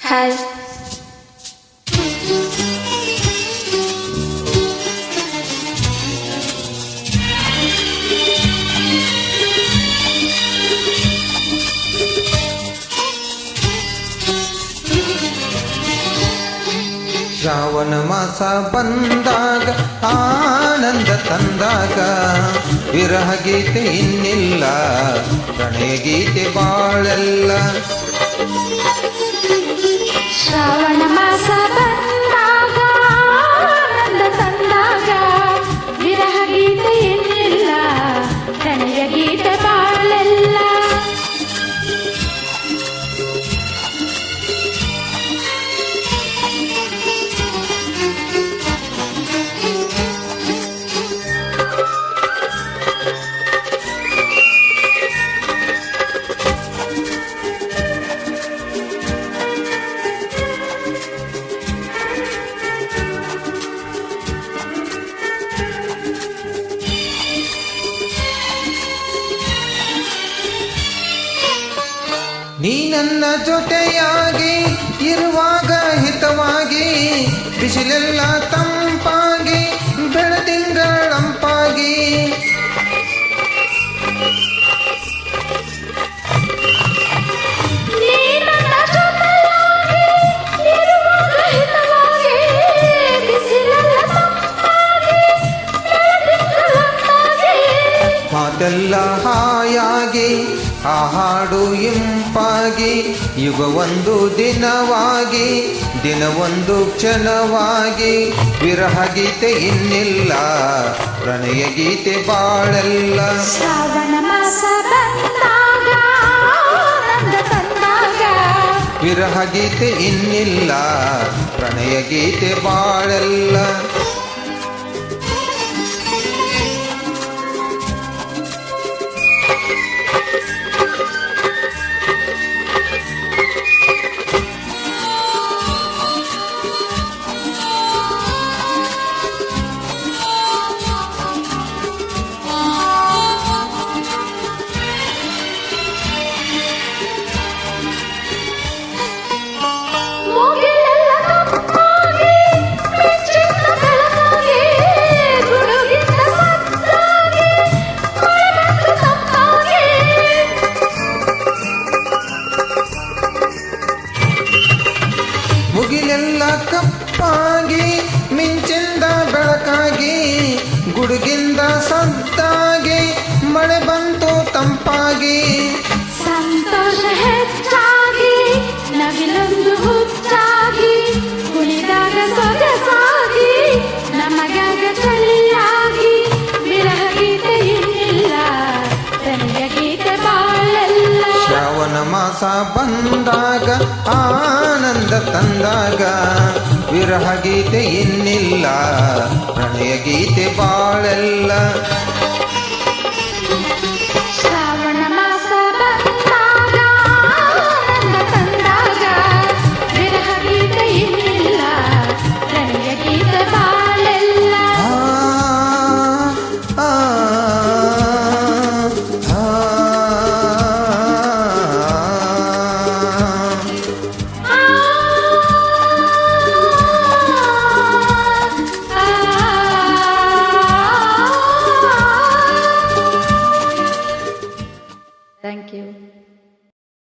Hi. Shravana ಮಾಸ ಬಂದಾಗ ಆನಂದ ತಂದಾಗ ವಿರಹ ಗೀತೆ ಇನ್ನಿಲ್ಲ, ಪ್ರಣಯ ಗೀತೆ ಬಾಳೆಲ್ಲ. ಶ್ರಾವಣ ಮಾಸ ಬಂದಾಗ ಆನಂದ ತಂದಾಗ ವಿರಹ ಗೀತೆ ಇನ್ನಿಲ್ಲ, ಪ್ರಣಯ ಗೀತೆ ಬಾಳೆಲ್ಲ. ನೀ ನನ್ನ ಜೊತೆಯಾಗಿ ಇರುವಾಗ ಹಿತವಾಗಿ, ಬಿಸಿಲೆಲ್ಲ ತಂಪಾಗಿ ಬೆಳದಿಂಗಳಂಪಾಗಿ. ಮಾತೆಲ್ಲ ಹಾಯಾಗಿ ಆ ಹಾಡು ಇಂಪಾಗಿ, ಯುಗವೊಂದು ದಿನವಾಗಿ ದಿನವೊಂದು ಕ್ಷಣವಾಗಿ. ವಿರಹ ಗೀತೆ ಇನ್ನಿಲ್ಲ, ಪ್ರಣಯ ಗೀತೆ ಬಾಳೆಲ್ಲ. ಶ್ರಾವಣ ಮಾಸ ಬಂದಾಗ ಆನಂದ ತಂದಾಗ ವಿರಹ ಗೀತೆ ಇನ್ನಿಲ್ಲ, ಪ್ರಣಯ ಗೀತೆ ಬಾಳೆಲ್ಲ. ಮುಗಿಲೆಲ್ಲ ಕಪ್ಪಾಗಿ ಮಿಂಚಿಂದ ಬೆಳಕಾಗಿ, ಗುಡುಗಿಂದ ಸದ್ದಾಗಿ ಮಳೆ ಬಂತು ತಂಪಾಗಿ. ಸಂತೋಷ ಹೆಚ್ಚಾಗಿ ನವಿಲೊಂದು ಹುಚ್ಚಾಗಿ, ಕುಣಿದಾಗ ಸೊಗಸಾಗಿ ನಮಗಾಗ ಚಳಿಯಾಗಿ. ವಿರಹ ಗೀತೆ ಇನ್ನಿಲ್ಲ, ಪ್ರಣಯ ಗೀತೆ ಬಾಳೆಲ್ಲ. ಶ್ರಾವಣ ಮಾಸ ಬಂದಾಗ ಆನಂದ ತಂದಾಗ ವಿರಹ ಗೀತೆ ಇನ್ನಿಲ್ಲ, ಪ್ರಣಯ ಗೀತೆ ಬಾಳೆಲ್ಲ.